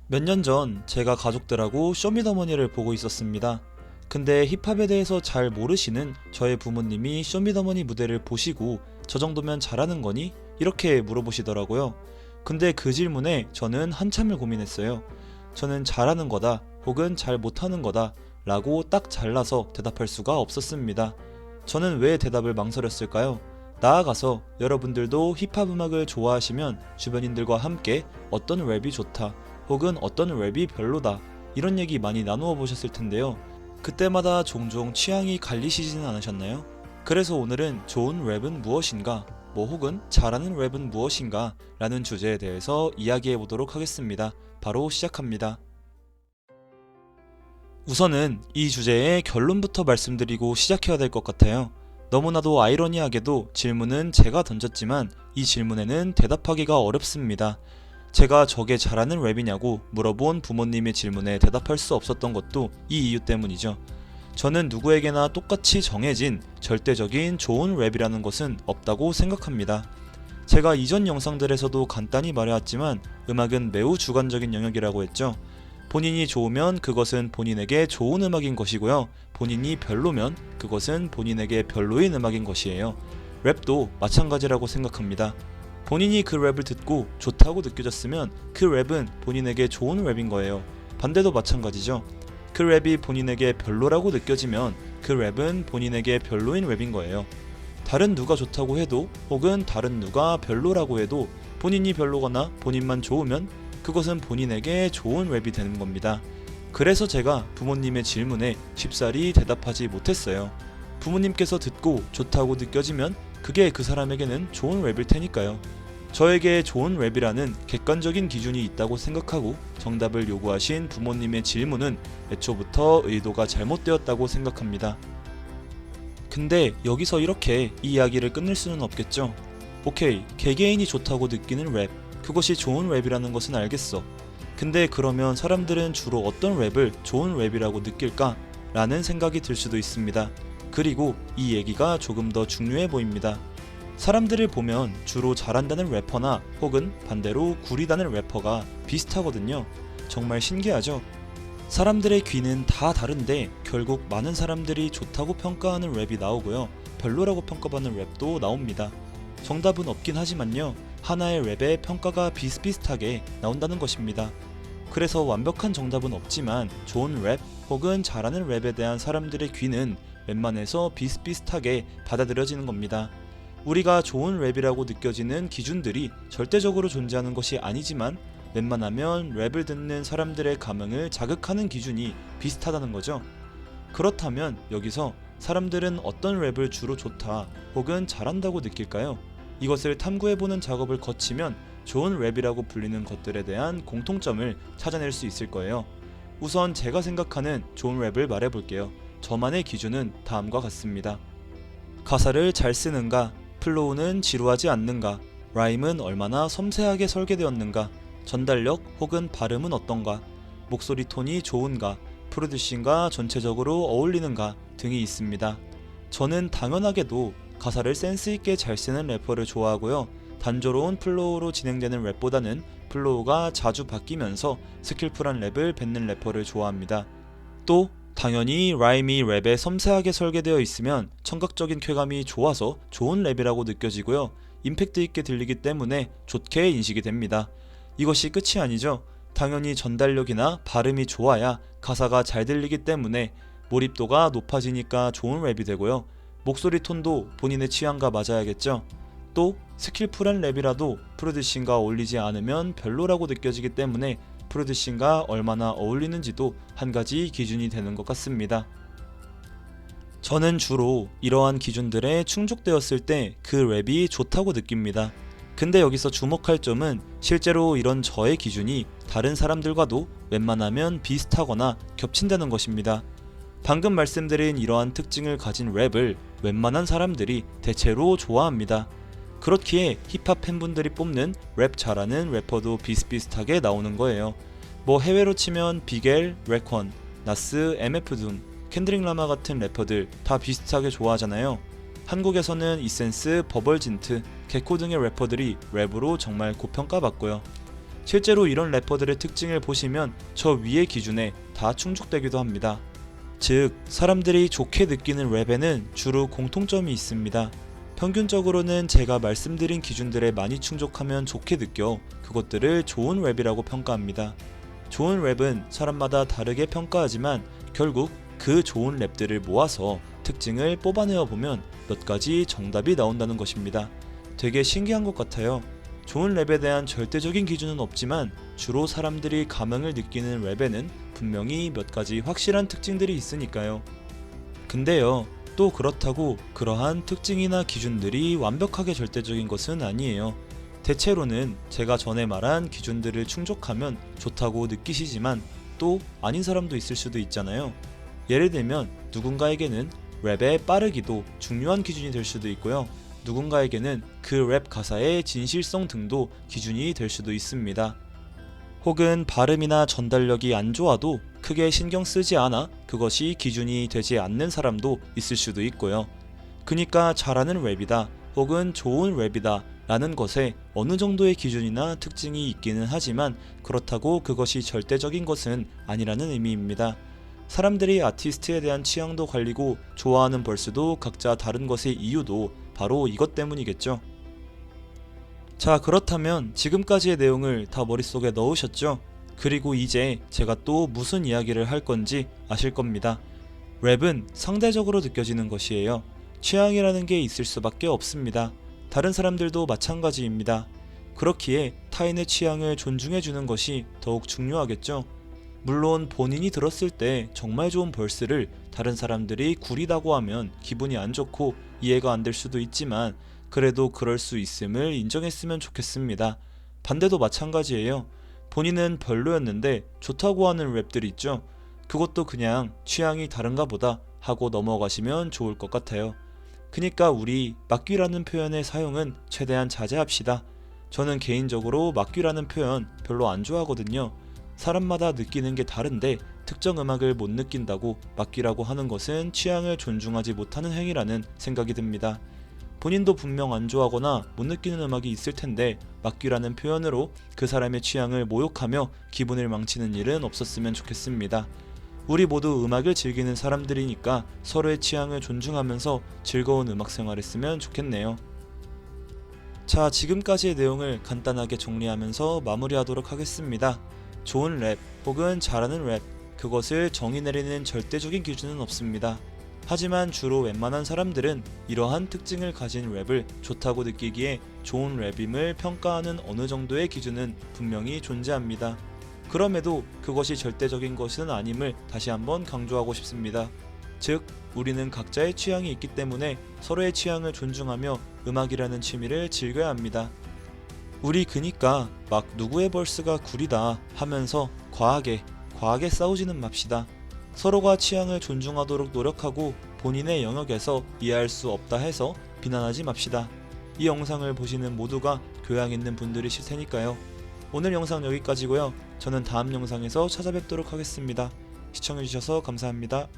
몇 년 전 제가 가족들하고 쇼미더머니를 보고 있었습니다. 근데 힙합에 대해서 잘 모르시는 저의 부모님이 쇼미더머니 무대를 보시고 저 정도면 잘하는 거니? 이렇게 물어보시더라고요. 근데 그 질문에 저는 한참을 고민했어요. 저는 잘하는 거다 혹은 잘 못하는 거다 라고 딱 잘라서 대답할 수가 없었습니다. 저는 왜 대답을 망설였을까요? 나아가서 여러분들도 힙합 음악을 좋아하시면 주변인들과 함께 어떤 랩이 좋다 혹은 어떤 랩이 별로다 이런 얘기 많이 나누어 보셨을 텐데요. 그때마다 종종 취향이 갈리시지는 않으셨나요? 그래서 오늘은 좋은 랩은 무엇인가, 혹은 잘하는 랩은 무엇인가 라는 주제에 대해서 이야기해 보도록 하겠습니다. 바로 시작합니다. 우선은 이 주제의 결론부터 말씀드리고 시작해야 될 것 같아요. 너무나도 아이러니하게도 질문은 제가 던졌지만 이 질문에는 대답하기가 어렵습니다. 제가 저게 잘하는 랩이냐고 물어본 부모님의 질문에 대답할 수 없었던 것도 이 이유 때문이죠. 저는 누구에게나 똑같이 정해진 절대적인 좋은 랩이라는 것은 없다고 생각합니다. 제가 이전 영상들에서도 간단히 말해왔지만 음악은 매우 주관적인 영역이라고 했죠. 본인이 좋으면 그것은 본인에게 좋은 음악인 것이고요. 본인이 별로면 그것은 본인에게 별로인 음악인 것이에요. 랩도 마찬가지라고 생각합니다. 본인이 그 랩을 듣고 좋다고 느껴졌으면 그 랩은 본인에게 좋은 랩인 거예요. 반대도 마찬가지죠. 그 랩이 본인에게 별로라고 느껴지면 그 랩은 본인에게 별로인 랩인 거예요. 다른 누가 좋다고 해도 혹은 다른 누가 별로라고 해도 본인이 별로거나 본인만 좋으면 그것은 본인에게 좋은 랩이 되는 겁니다. 그래서 제가 부모님의 질문에 쉽사리 대답하지 못했어요. 부모님께서 듣고 좋다고 느껴지면 그게 그 사람에게는 좋은 랩일 테니까요. 저에게 좋은 랩이라는 객관적인 기준이 있다고 생각하고 정답을 요구하신 부모님의 질문은 애초부터 의도가 잘못되었다고 생각합니다. 근데 여기서 이렇게 이 이야기를 끝낼 수는 없겠죠. 오케이, 개개인이 좋다고 느끼는 랩, 그것이 좋은 랩이라는 것은 알겠어. 근데 그러면 사람들은 주로 어떤 랩을 좋은 랩이라고 느낄까? 라는 생각이 들 수도 있습니다. 그리고 이 얘기가 조금 더 중요해 보입니다. 사람들을 보면 주로 잘한다는 래퍼나 혹은 반대로 구리다는 래퍼가 비슷하거든요. 정말 신기하죠? 사람들의 귀는 다 다른데 결국 많은 사람들이 좋다고 평가하는 랩이 나오고요. 별로라고 평가받는 랩도 나옵니다. 정답은 없긴 하지만요. 하나의 랩의 평가가 비슷비슷하게 나온다는 것입니다. 그래서 완벽한 정답은 없지만 좋은 랩 혹은 잘하는 랩에 대한 사람들의 귀는 웬만해서 비슷비슷하게 받아들여지는 겁니다. 우리가 좋은 랩이라고 느껴지는 기준들이 절대적으로 존재하는 것이 아니지만 웬만하면 랩을 듣는 사람들의 감흥을 자극하는 기준이 비슷하다는 거죠. 그렇다면 여기서 사람들은 어떤 랩을 주로 좋다 혹은 잘한다고 느낄까요? 이것을 탐구해보는 작업을 거치면 좋은 랩이라고 불리는 것들에 대한 공통점을 찾아낼 수 있을 거예요. 우선 제가 생각하는 좋은 랩을 말해볼게요. 저만의 기준은 다음과 같습니다. 가사를 잘 쓰는가, 플로우는 지루하지 않는가, 라임은 얼마나 섬세하게 설계되었는가, 전달력 혹은 발음은 어떤가, 목소리 톤이 좋은가, 프로듀싱과 전체적으로 어울리는가 등이 있습니다. 저는 당연하게도 가사를 센스있게 잘 쓰는 래퍼를 좋아하고요. 단조로운 플로우로 진행되는 랩보다는 플로우가 자주 바뀌면서 스킬풀한 랩을 뱉는 래퍼를 좋아합니다. 또 당연히 라임이 랩에 섬세하게 설계되어 있으면 청각적인 쾌감이 좋아서 좋은 랩이라고 느껴지고요. 임팩트 있게 들리기 때문에 좋게 인식이 됩니다. 이것이 끝이 아니죠. 당연히 전달력이나 발음이 좋아야 가사가 잘 들리기 때문에 몰입도가 높아지니까 좋은 랩이 되고요. 목소리 톤도 본인의 취향과 맞아야겠죠. 또 스킬풀한 랩이라도 프로듀싱과 어울리지 않으면 별로라고 느껴지기 때문에 프로듀싱과 얼마나 어울리는지도 한 가지 기준이 되는 것 같습니다. 저는 주로 이러한 기준들에 충족되었을 때 그 랩이 좋다고 느낍니다. 근데 여기서 주목할 점은 실제로 이런 저의 기준이 다른 사람들과도 웬만하면 비슷하거나 겹친다는 것입니다. 방금 말씀드린 이러한 특징을 가진 랩을 웬만한 사람들이 대체로 좋아합니다. 그렇기에 힙합 팬분들이 뽑는 랩 잘하는 래퍼도 비슷비슷하게 나오는 거예요. 해외로 치면 비겔, 래콘, 나스, MF 둠, 켄드릭 라마 같은 래퍼들 다 비슷하게 좋아하잖아요. 한국에서는 이센스, 버벌진트, 개코 등의 래퍼들이 랩으로 정말 고평가받고요. 실제로 이런 래퍼들의 특징을 보시면 저 위의 기준에 다 충족되기도 합니다. 즉, 사람들이 좋게 느끼는 랩에는 주로 공통점이 있습니다. 평균적으로는 제가 말씀드린 기준들에 많이 충족하면 좋게 느껴 그것들을 좋은 랩이라고 평가합니다. 좋은 랩은 사람마다 다르게 평가하지만 결국 그 좋은 랩들을 모아서 특징을 뽑아내어 보면 몇 가지 정답이 나온다는 것입니다. 되게 신기한 것 같아요. 좋은 랩에 대한 절대적인 기준은 없지만 주로 사람들이 감흥을 느끼는 랩에는 분명히 몇 가지 확실한 특징들이 있으니까요. 근데요, 또 그렇다고 그러한 특징이나 기준들이 완벽하게 절대적인 것은 아니에요. 대체로는 제가 전에 말한 기준들을 충족하면 좋다고 느끼시지만 또 아닌 사람도 있을 수도 있잖아요. 예를 들면 누군가에게는 랩의 빠르기도 중요한 기준이 될 수도 있고요. 누군가에게는 그 랩 가사의 진실성 등도 기준이 될 수도 있습니다. 혹은 발음이나 전달력이 안 좋아도 크게 신경 쓰지 않아 그것이 기준이 되지 않는 사람도 있을 수도 있고요. 그니까 잘하는 랩이다 혹은 좋은 랩이다 라는 것에 어느 정도의 기준이나 특징이 있기는 하지만 그렇다고 그것이 절대적인 것은 아니라는 의미입니다. 사람들이 아티스트에 대한 취향도 갈리고 좋아하는 벌스도 각자 다른 것의 이유도 바로 이것 때문이겠죠. 자, 그렇다면 지금까지의 내용을 다 머릿속에 넣으셨죠? 그리고 이제 제가 또 무슨 이야기를 할 건지 아실 겁니다. 랩은 상대적으로 느껴지는 것이에요. 취향이라는 게 있을 수밖에 없습니다. 다른 사람들도 마찬가지입니다. 그렇기에 타인의 취향을 존중해주는 것이 더욱 중요하겠죠. 물론 본인이 들었을 때 정말 좋은 벌스를 다른 사람들이 구리다고 하면 기분이 안 좋고 이해가 안 될 수도 있지만 그래도 그럴 수 있음을 인정했으면 좋겠습니다. 반대도 마찬가지예요. 본인은 별로였는데 좋다고 하는 랩들이 있죠. 그것도 그냥 취향이 다른가 보다 하고 넘어가시면 좋을 것 같아요. 그니까 우리 막귀라는 표현의 사용은 최대한 자제합시다. 저는 개인적으로 막귀라는 표현 별로 안 좋아하거든요. 사람마다 느끼는 게 다른데 특정 음악을 못 느낀다고 막귀라고 하는 것은 취향을 존중하지 못하는 행위라는 생각이 듭니다. 본인도 분명 안 좋아하거나 못 느끼는 음악이 있을 텐데 막귀라는 표현으로 그 사람의 취향을 모욕하며 기분을 망치는 일은 없었으면 좋겠습니다. 우리 모두 음악을 즐기는 사람들이니까 서로의 취향을 존중하면서 즐거운 음악 생활했으면 좋겠네요. 자, 지금까지의 내용을 간단하게 정리하면서 마무리하도록 하겠습니다. 좋은 랩 혹은 잘하는 랩, 그것을 정의 내리는 절대적인 기준은 없습니다. 하지만 주로 웬만한 사람들은 이러한 특징을 가진 랩을 좋다고 느끼기에 좋은 랩임을 평가하는 어느 정도의 기준은 분명히 존재합니다. 그럼에도 그것이 절대적인 것은 아님을 다시 한번 강조하고 싶습니다. 즉, 우리는 각자의 취향이 있기 때문에 서로의 취향을 존중하며 음악이라는 취미를 즐겨야 합니다. 우리 그니까 막 누구의 벌스가 구리다 하면서 과하게 싸우지는 맙시다. 서로가 취향을 존중하도록 노력하고 본인의 영역에서 이해할 수 없다 해서 비난하지 맙시다. 이 영상을 보시는 모두가 교양 있는 분들이실 테니까요. 오늘 영상 여기까지고요. 저는 다음 영상에서 찾아뵙도록 하겠습니다. 시청해주셔서 감사합니다.